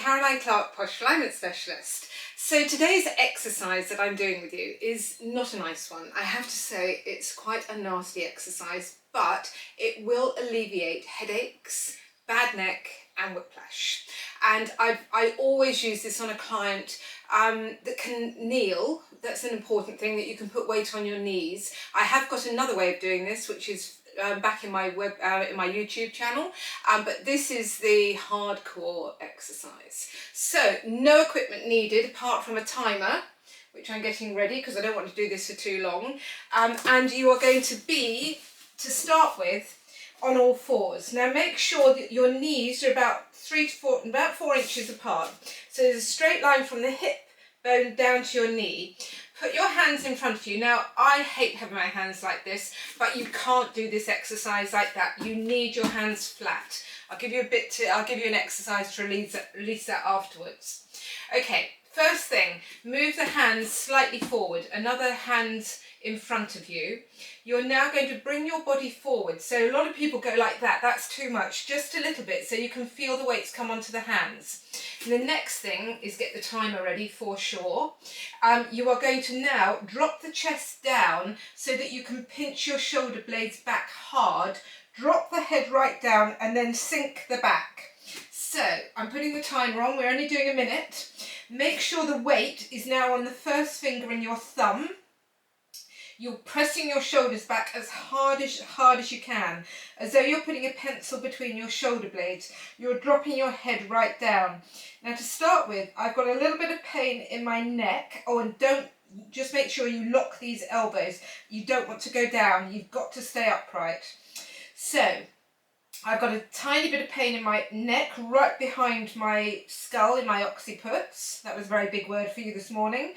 Caroline Clark, Posture Alignment Specialist. So today's exercise that I'm doing with you is not a nice one. I have to say it's quite a nasty exercise, but it will alleviate headaches, bad neck and whiplash. And I always use this on a client that can kneel. That's an important thing, that you can put weight on your knees. I have got another way of doing this, which is back in my in my YouTube channel, but this is the hardcore exercise. So no equipment needed apart from a timer, which I'm getting ready because I don't want to do this for too long, and you are going to start with, on all fours. Now make sure that your knees are about 4 inches apart, so there's a straight line from the hip bone down to your knee. Put your hands in front of you. Now, I hate having my hands like this, but you can't do this exercise like that. You need your hands flat. I'll give you an exercise to release that afterwards. Okay, first thing, move the hands slightly forward, another hand in front of you. You're now going to bring your body forward. So a lot of people go like that, that's too much, just a little bit, so you can feel the weights come onto the hands. And the next thing is get the timer ready for sure. You are going to now drop the chest down so that you can pinch your shoulder blades back hard, drop the head right down and then sink the back. So I'm putting the timer on, we're only doing a minute. Make sure the weight is now on the first finger and your thumb. You're pressing your shoulders back as hard as you can, as though you're putting a pencil between your shoulder blades. You're dropping your head right down. Now to start with, I've got a little bit of pain in my neck. Oh, and just make sure you lock these elbows. You don't want to go down, you've got to stay upright. So, I've got a tiny bit of pain in my neck, right behind my skull, in my occiput. That was a very big word for you this morning.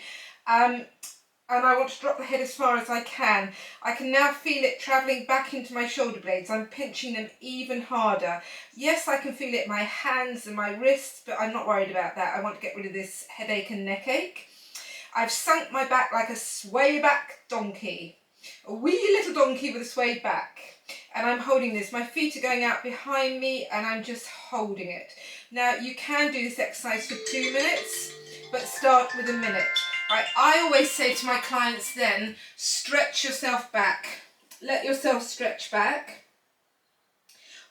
And I want to drop the head as far as I can. I can now feel it travelling back into my shoulder blades. I'm pinching them even harder. Yes, I can feel it in my hands and my wrists, but I'm not worried about that. I want to get rid of this headache and neck ache. I've sunk my back like a sway back donkey. A wee little donkey with a swayed back. And I'm holding this. My feet are going out behind me and I'm just holding it. Now you can do this exercise for 2 minutes, but start with a minute. Right, I always say to my clients then, stretch yourself back. Let yourself stretch back.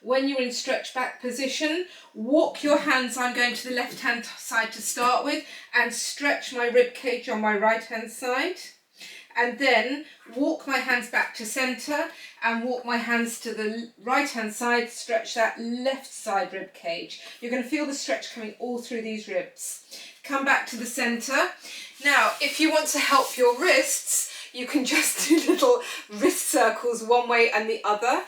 When you're in stretch back position, walk your hands, I'm going to the left hand side to start with, and stretch my rib cage on my right hand side. And then walk my hands back to centre and walk my hands to the right hand side, stretch that left side rib cage. You're going to feel the stretch coming all through these ribs. Come back to the centre. Now, if you want to help your wrists, you can just do little wrist circles one way and the other,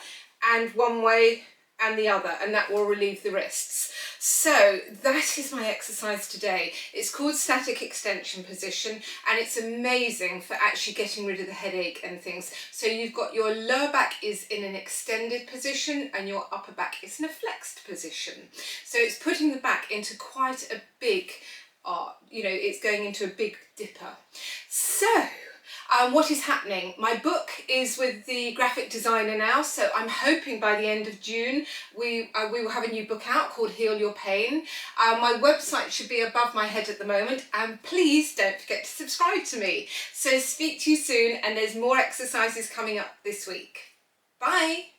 and one way and the other, and that will relieve the wrists. So that is my exercise today. It's called static extension position, and it's amazing for actually getting rid of the headache and things. So you've got your lower back is in an extended position and your upper back is in a flexed position. So it's putting the back into quite a big, it's going into a big dipper. So what is happening? My book is with the graphic designer now, so I'm hoping by the end of June we will have a new book out called Heal Your Pain. My website should be above my head at the moment, and please don't forget to subscribe to me. So speak to you soon, and there's more exercises coming up this week. Bye!